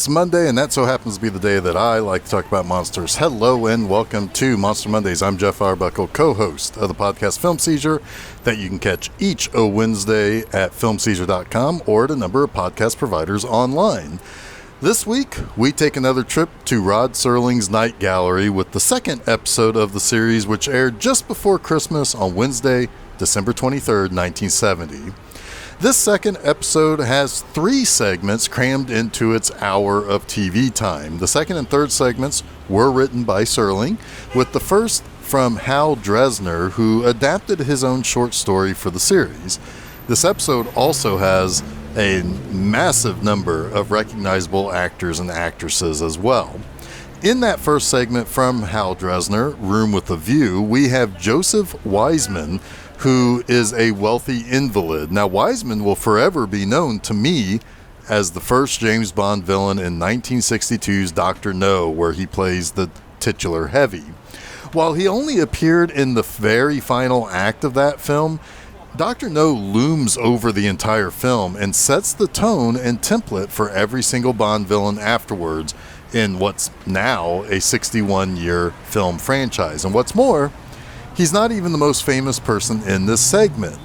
It's Monday, and that so happens to be the day that I like to talk about monsters. Hello, and welcome to Monster Mondays. I'm Geoff Arbuckle, co-host of the podcast Film Seizure, that you can catch each Wednesday at filmseizure.com or at a number of podcast providers online. This week, we take another trip to Rod Serling's Night Gallery with the second episode of the series, which aired just before Christmas on Wednesday, December 23rd, 1970. This second episode has 3 segments crammed into its hour of TV time. The second and third segments were written by Serling, with the first from Hal Dresner, who adapted his own short story for the series. This episode also has a massive number of recognizable actors and actresses as well. In that first segment from Hal Dresner, Room with a View, we have Joseph Wiseman, who is a wealthy invalid. Now, Wiseman will forever be known to me as the first James Bond villain in 1962's Dr. No, where he plays the titular heavy. While he only appeared in the very final act of that film, Dr. No looms over the entire film and sets the tone and template for every single Bond villain afterwards in what's now a 61-year film franchise. And what's more, he's not even the most famous person in this segment.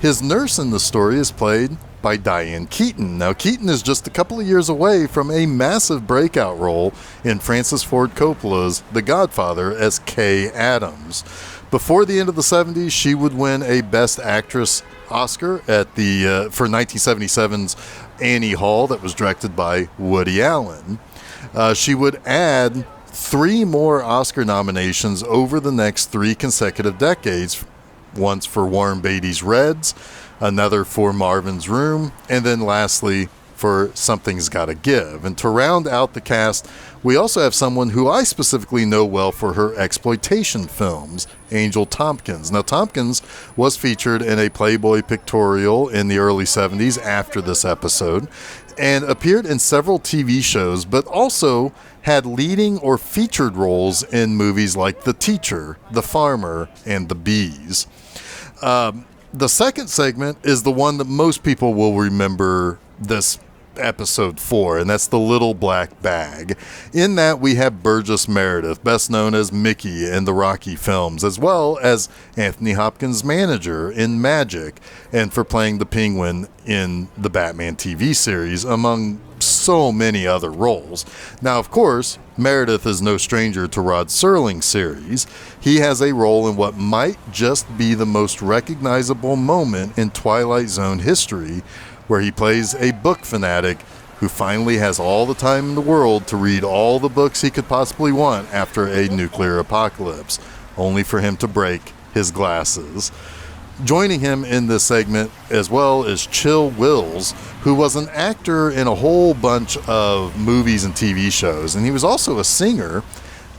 His nurse in the story is played by Diane Keaton. Now, Keaton is just a couple of years away from a massive breakout role in Francis Ford Coppola's The Godfather as Kay Adams. Before the end of the 70s, she would win a Best Actress Oscar at for 1977's Annie Hall that was directed by Woody Allen. She would add 3 more Oscar nominations over the next 3 consecutive decades, once for Warren Beatty's Reds, another for Marvin's Room, and then lastly for Something's Gotta Give. And to round out the cast, we also have someone who I specifically know well for her exploitation films, Angel Tompkins. Now, Tompkins was featured in a Playboy pictorial in the early 70s after this episode, and appeared in several TV shows, but also had leading or featured roles in movies like The Teacher, The Farmer, and The Bees. The second segment is the one that most people will remember this episode for, and that's The Little Black Bag. In that, we have Burgess Meredith, best known as Mickey in the Rocky films, as well as Anthony Hopkins' manager in Magic, and for playing the Penguin in the Batman TV series, among so many other roles. Now, of course, Meredith is no stranger to Rod Serling's series. He has a role in what might just be the most recognizable moment in Twilight Zone history, where he plays a book fanatic who finally has all the time in the world to read all the books he could possibly want after a nuclear apocalypse, only for him to break his glasses. Joining him in this segment as well is Chill Wills, who was an actor in a whole bunch of movies and TV shows, and he was also a singer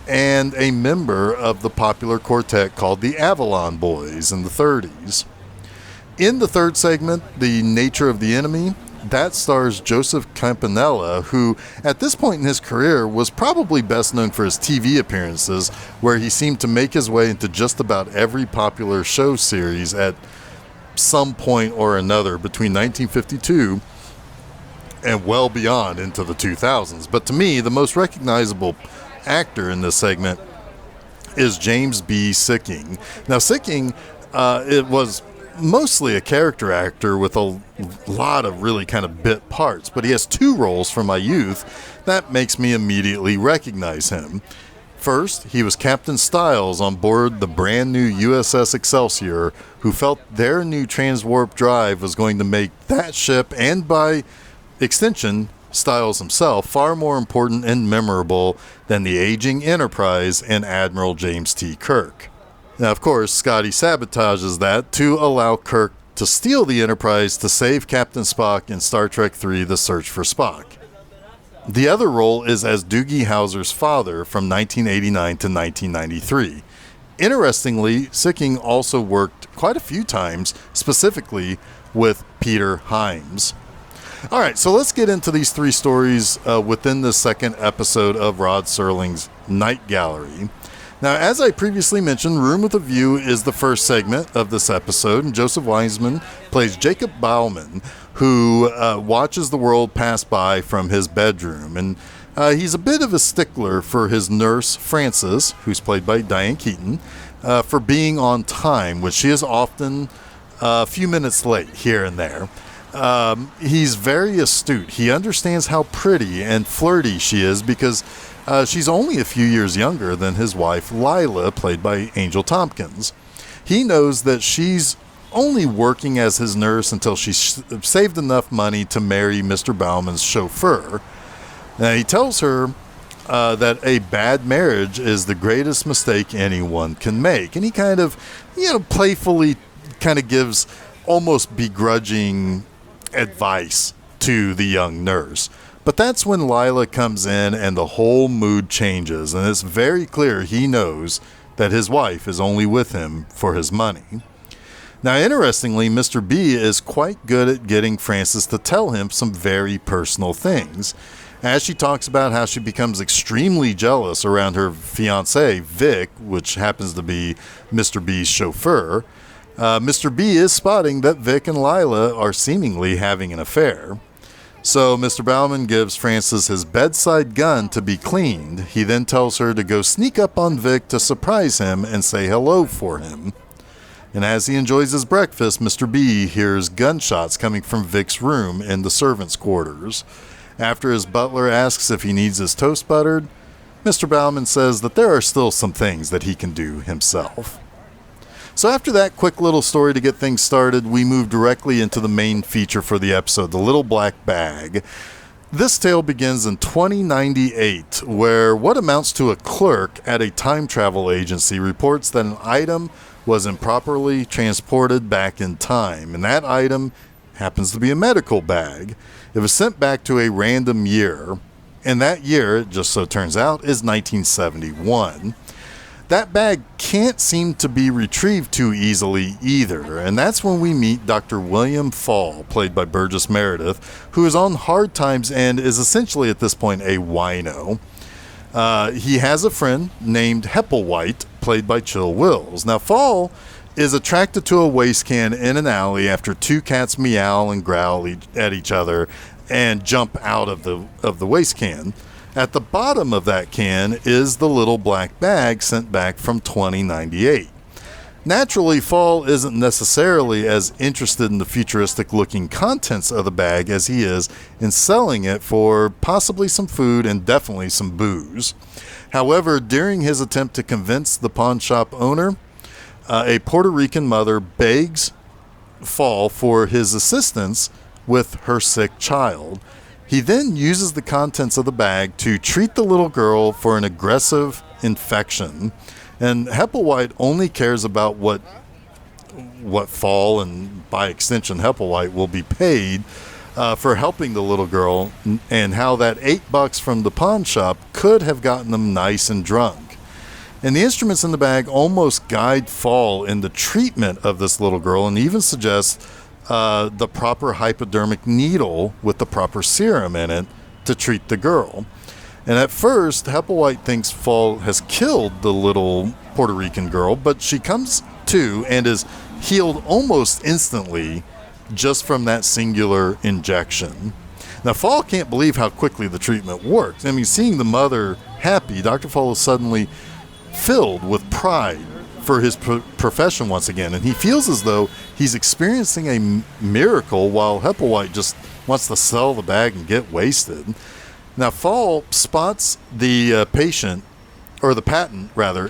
and a member of the popular quartet called the Avalon Boys in the 30s. In the third segment, The Nature of the Enemy, that stars Joseph Campanella, who at this point in his career was probably best known for his TV appearances, where he seemed to make his way into just about every popular show series at some point or another between 1952 and well beyond into the 2000s. But to me, the most recognizable actor in this segment is James B. Sikking. Now, Sikking, it was mostly a character actor with a lot of really kind of bit parts, but he has 2 roles from my youth that makes me immediately recognize him. First, he was Captain Styles on board the brand new USS Excelsior, who felt their new transwarp drive was going to make that ship, and by extension, Styles himself, far more important and memorable than the aging Enterprise and Admiral James T. Kirk. Now, of course, Scotty sabotages that to allow Kirk to steal the Enterprise to save Captain Spock in Star Trek III: The Search for Spock. The other role is as Doogie Howser's father from 1989 to 1993. Interestingly, Sikking also worked quite a few times, specifically with Peter Hyams. All right, so let's get into these 3 stories within the second episode of Rod Serling's Night Gallery. Now, as I previously mentioned, Room with a View is the first segment of this episode, and Joseph Wiseman plays Jacob Bauman, who watches the world pass by from his bedroom. And he's a bit of a stickler for his nurse, Frances, who's played by Diane Keaton, for being on time, which she is often a few minutes late here and there. He's very astute. He understands how pretty and flirty she is because she's only a few years younger than his wife, Lila, played by Angel Tompkins. He knows that she's only working as his nurse until she's saved enough money to marry Mr. Bauman's chauffeur. Now, he tells her that a bad marriage is the greatest mistake anyone can make. And he kind of, playfully kind of gives almost begrudging advice to the young nurse. But that's when Lila comes in and the whole mood changes, and it's very clear he knows that his wife is only with him for his money. Now, interestingly, Mr. B is quite good at getting Frances to tell him some very personal things. As she talks about how she becomes extremely jealous around her fiancé, Vic, which happens to be Mr. B's chauffeur, Mr. B is spotting that Vic and Lila are seemingly having an affair. So Mr. Bauman gives Frances his bedside gun to be cleaned. He then tells her to go sneak up on Vic to surprise him and say hello for him. And as he enjoys his breakfast, Mr. B hears gunshots coming from Vic's room in the servants' quarters. After his butler asks if he needs his toast buttered, Mr. Bauman says that there are still some things that he can do himself. So after that quick little story to get things started, we move directly into the main feature for the episode, The Little Black Bag. This tale begins in 2098, where what amounts to a clerk at a time travel agency reports that an item was improperly transported back in time, and that item happens to be a medical bag. It was sent back to a random year, and that year, it just so turns out, is 1971. That bag can't seem to be retrieved too easily either, and that's when we meet Dr. William Fall, played by Burgess Meredith, who is on hard times and is essentially at this point a wino. He has a friend named Hepplewhite, played by Chill Wills. Now, Fall is attracted to a waste can in an alley after two cats meow and growl at each other and jump out of the waste can. At the bottom of that can is the little black bag sent back from 2098. Naturally, Fall isn't necessarily as interested in the futuristic-looking contents of the bag as he is in selling it for possibly some food and definitely some booze. However, during his attempt to convince the pawn shop owner, a Puerto Rican mother begs Fall for his assistance with her sick child. He then uses the contents of the bag to treat the little girl for an aggressive infection. And Hepplewhite only cares about what Fall, and by extension Hepplewhite, will be paid for helping the little girl, and how that $8 from the pawn shop could have gotten them nice and drunk. And the instruments in the bag almost guide Fall in the treatment of this little girl, and even suggest the proper hypodermic needle with the proper serum in it to treat the girl. And at first, Hepplewhite thinks Fall has killed the little Puerto Rican girl, but she comes to and is healed almost instantly just from that singular injection. Now, Fall can't believe how quickly the treatment works. I mean, seeing the mother happy, Dr. Fall is suddenly filled with pride for his profession once again, and he feels as though he's experiencing a miracle while Hepplewhite just wants to sell the bag and get wasted. Now, Fall spots the patent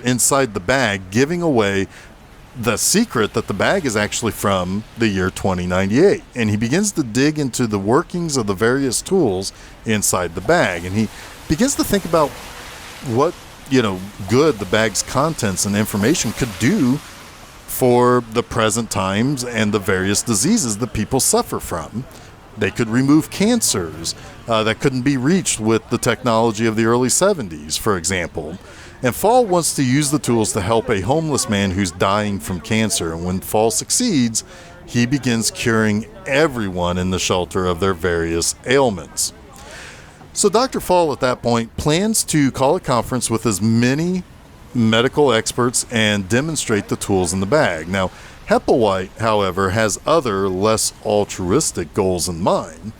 inside the bag, giving away the secret that the bag is actually from the year 2098. And he begins to dig into the workings of the various tools inside the bag. And he begins to think about what, good the bag's contents and information could do for the present times and the various diseases that people suffer from. They could remove cancers that couldn't be reached with the technology of the early 70s, for example. And Fall wants to use the tools to help a homeless man who's dying from cancer. And when Fall succeeds, he begins curing everyone in the shelter of their various ailments. So Dr. Fall at that point plans to call a conference with as many medical experts and demonstrate the tools in the bag. Now, Hepplewhite, however, has other, less altruistic goals in mind.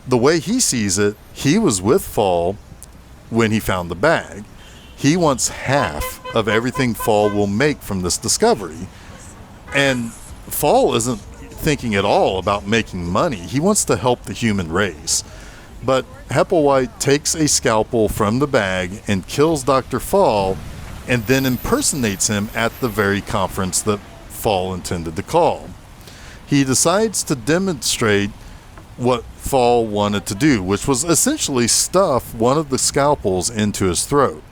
The way he sees it, he was with Fall when he found the bag. He wants half of everything Fall will make from this discovery. And Fall isn't thinking at all about making money. He wants to help the human race. But Hepplewhite takes a scalpel from the bag and kills Dr. Fall, and then impersonates him at the very conference that Fall intended to call. He decides to demonstrate what Fall wanted to do, which was essentially stuff one of the scalpels into his throat.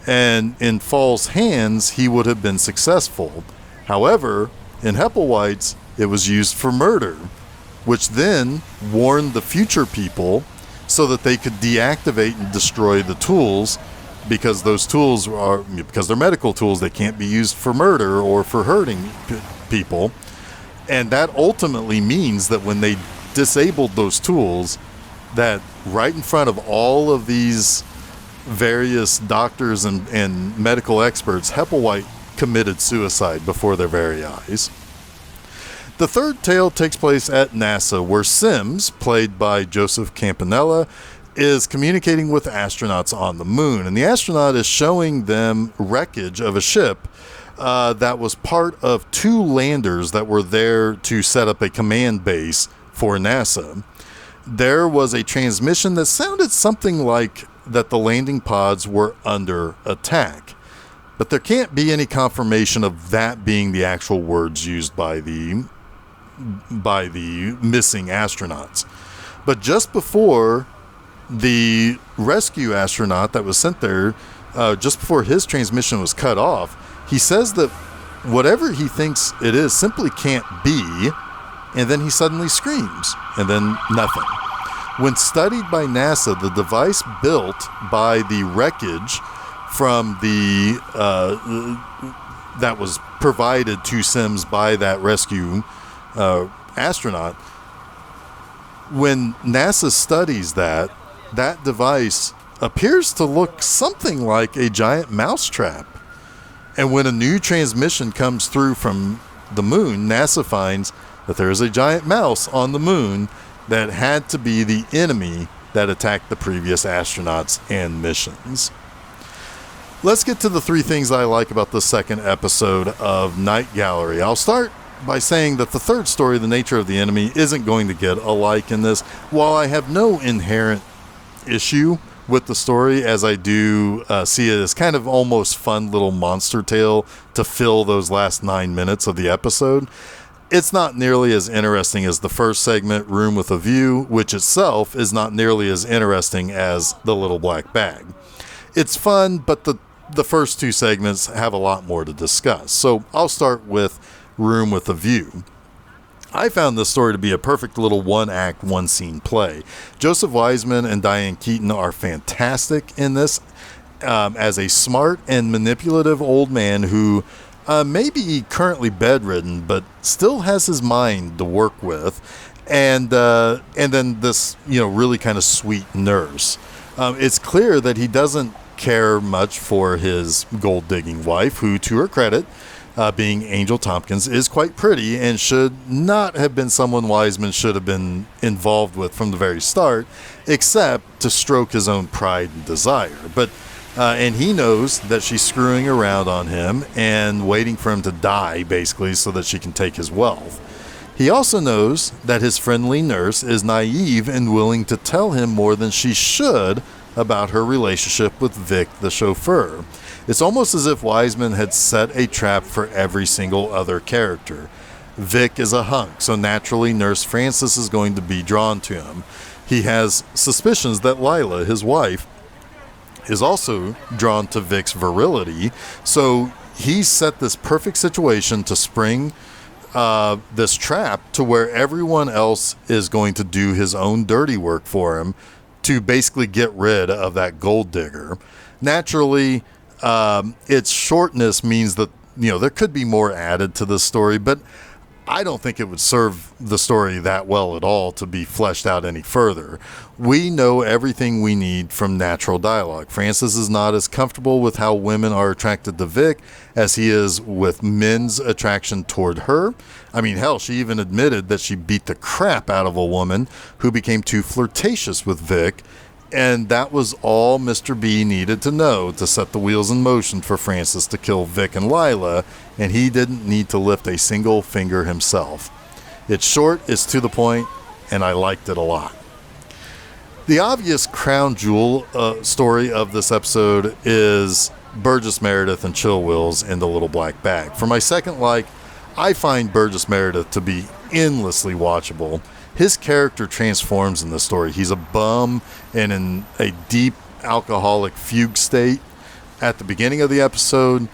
And in Fall's hands, he would have been successful. However, in Hepplewhite's, it was used for murder, which then warned the future people so that they could deactivate and destroy the tools, because those tools because they're medical tools, they can't be used for murder or for hurting people. And that ultimately means that when they disabled those tools, that right in front of all of these various doctors and medical experts, Hepplewhite committed suicide before their very eyes. The third tale takes place at NASA, where Sims, played by Joseph Campanella, is communicating with astronauts on the moon. And the astronaut is showing them wreckage of a ship that was part of 2 landers that were there to set up a command base for NASA. There was a transmission that sounded something like that the landing pods were under attack. But there can't be any confirmation of that being the actual words used by the missing astronauts. But just before the rescue astronaut that was sent there, just before his transmission was cut off, he says that whatever he thinks it is simply can't be, and then he suddenly screams, and then nothing. When studied by NASA, the device built by the wreckage from the that was provided to Sims by that rescue astronaut, when NASA studies that device appears to look something like a giant mousetrap. And when a new transmission comes through from the moon, NASA finds that there is a giant mouse on the moon that had to be the enemy that attacked the previous astronauts and missions. Let's get to the 3 things I like about the second episode of Night Gallery. I'll start by saying that the third story, The Nature of the Enemy, isn't going to get a like in this. While I have no inherent issue with the story, as I do see it as kind of almost fun little monster tale to fill those last 9 minutes of the episode, it's not nearly as interesting as the first segment, Room with a View, which itself is not nearly as interesting as The Little Black Bag. It's fun, but the first 2 segments have a lot more to discuss. So I'll start with Room with a View. I found this story to be a perfect little 1-act, 1-scene play. Joseph Wiseman and Diane Keaton are fantastic in this, as a smart and manipulative old man who may be currently bedridden, but still has his mind to work with, and then this really kind of sweet nurse. It's clear that he doesn't care much for his gold-digging wife, who, to her credit, being Angel Tompkins, is quite pretty and should not have been someone Wiseman should have been involved with from the very start, except to stroke his own pride and desire. But and he knows that she's screwing around on him and waiting for him to die, basically, so that she can take his wealth. He also knows that his friendly nurse is naive and willing to tell him more than she should about her relationship with Vic, the chauffeur. It's almost as if Wiseman had set a trap for every single other character. Vic is a hunk, so naturally Nurse Frances is going to be drawn to him. He has suspicions that Lila, his wife, is also drawn to Vic's virility, so he set this perfect situation to spring this trap to where everyone else is going to do his own dirty work for him to basically get rid of that gold digger. Naturally, its shortness means that there could be more added to this story, but I don't think it would serve the story that well at all to be fleshed out any further. We know everything we need from natural dialogue. Francis is not as comfortable with how women are attracted to Vic as he is with men's attraction toward her. I mean, hell, she even admitted that she beat the crap out of a woman who became too flirtatious with Vic, and that was all Mr. B needed to know to set the wheels in motion for Francis to kill Vic and Lila, and he didn't need to lift a single finger himself. It's short, it's to the point, and I liked it a lot. The obvious crown jewel story of this episode is Burgess Meredith and Chill Wills in the Little Black Bag. For my second like, I find Burgess Meredith to be endlessly watchable. His character transforms in this story. He's a bum and in a deep alcoholic fugue state. At the beginning of the episode,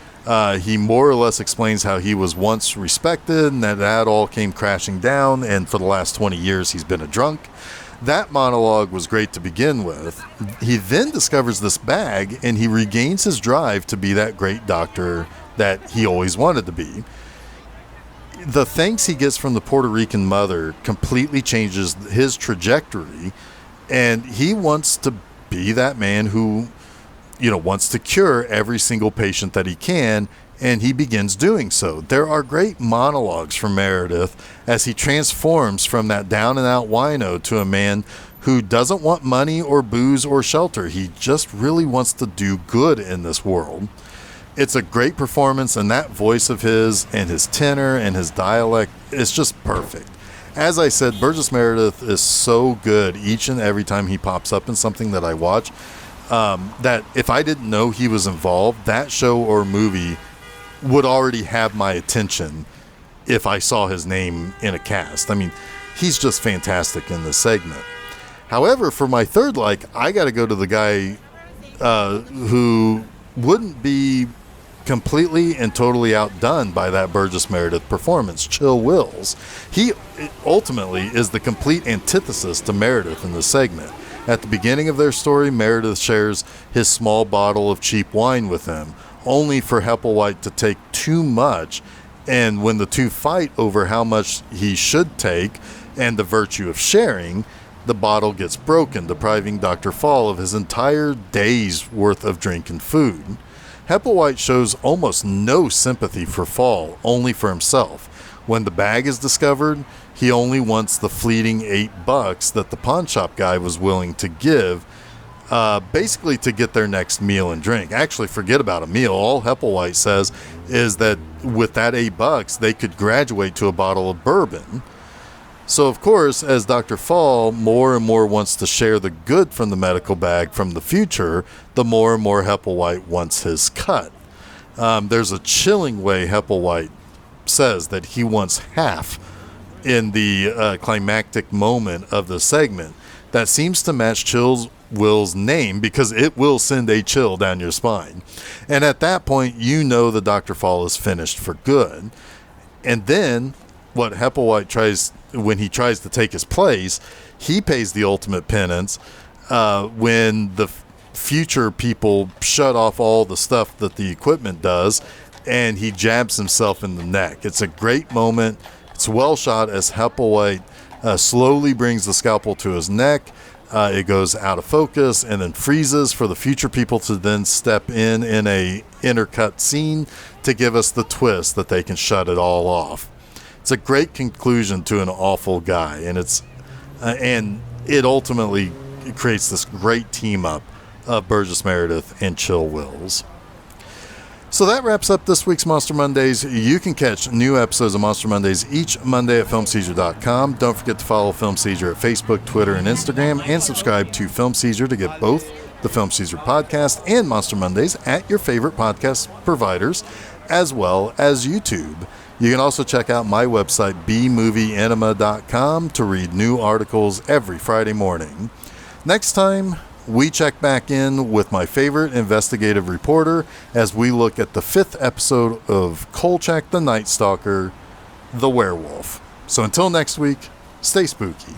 he more or less explains how he was once respected and that all came crashing down, and for the last 20 years he's been a drunk. That monologue was great to begin with. He then discovers this bag, and he regains his drive to be that great doctor that he always wanted to be. The thanks he gets from the Puerto Rican mother completely changes his trajectory, and he wants to be that man who, wants to cure every single patient that he can, and he begins doing so. There are great monologues from Meredith as he transforms from that down-and-out wino to a man who doesn't want money or booze or shelter. He just really wants to do good in this world. It's a great performance, and that voice of his and his tenor and his dialect is just perfect. As I said, Burgess Meredith is so good each and every time he pops up in something that I watch, that if I didn't know he was involved, that show or movie would already have my attention if I saw his name in a cast. I mean, he's just fantastic in this segment. However, for my third like, I got to go to the guy who wouldn't be completely and totally outdone by that Burgess Meredith performance, Chill Wills. He ultimately is the complete antithesis to Meredith in this segment. At the beginning of their story, Meredith shares his small bottle of cheap wine with him, only for Hepplewhite to take too much, and when the two fight over how much he should take and the virtue of sharing, the bottle gets broken, depriving Dr. Fall of his entire day's worth of drink and food. Hepplewhite shows almost no sympathy for Fall, only for himself. When the bag is discovered, he only wants the fleeting $8 that the pawn shop guy was willing to give, basically to get their next meal and drink. Actually, forget about a meal. All Hepplewhite says is that with that $8, they could graduate to a bottle of bourbon. So, of course, as Dr. Fall more and more wants to share the good from the medical bag from the future, the more and more Hepplewhite wants his cut. There's a chilling way Hepplewhite says that he wants half in the climactic moment of the segment. That seems to match Chill Will's name because it will send a chill down your spine. And at that point, you know the Dr. Fall is finished for good. And then what Hepplewhite tries, when he tries to take his place, he pays the ultimate penance when the future people shut off all the stuff that the equipment does, and he jabs himself in the neck. It's a great moment. It's well shot as Hepplewhite slowly brings the scalpel to his neck. It goes out of focus and then freezes for the future people to then step in a intercut scene to give us the twist that they can shut it all off. It's a great conclusion to an awful guy, and it ultimately creates this great team up of Burgess Meredith and Chill Wills. So that wraps up this week's Monster Mondays. You can catch new episodes of Monster Mondays each Monday at FilmSeizure.com. Don't forget to follow Film Seizure at Facebook, Twitter, and Instagram, and subscribe to Film Seizure to get both the Film Seizure Podcast and Monster Mondays at your favorite podcast providers, as well as YouTube. You can also check out my website, bmovieenema.com, to read new articles every Friday morning. Next time, we check back in with my favorite investigative reporter as we look at the 5th episode of Kolchak the Night Stalker, The Werewolf. So until next week, stay spooky.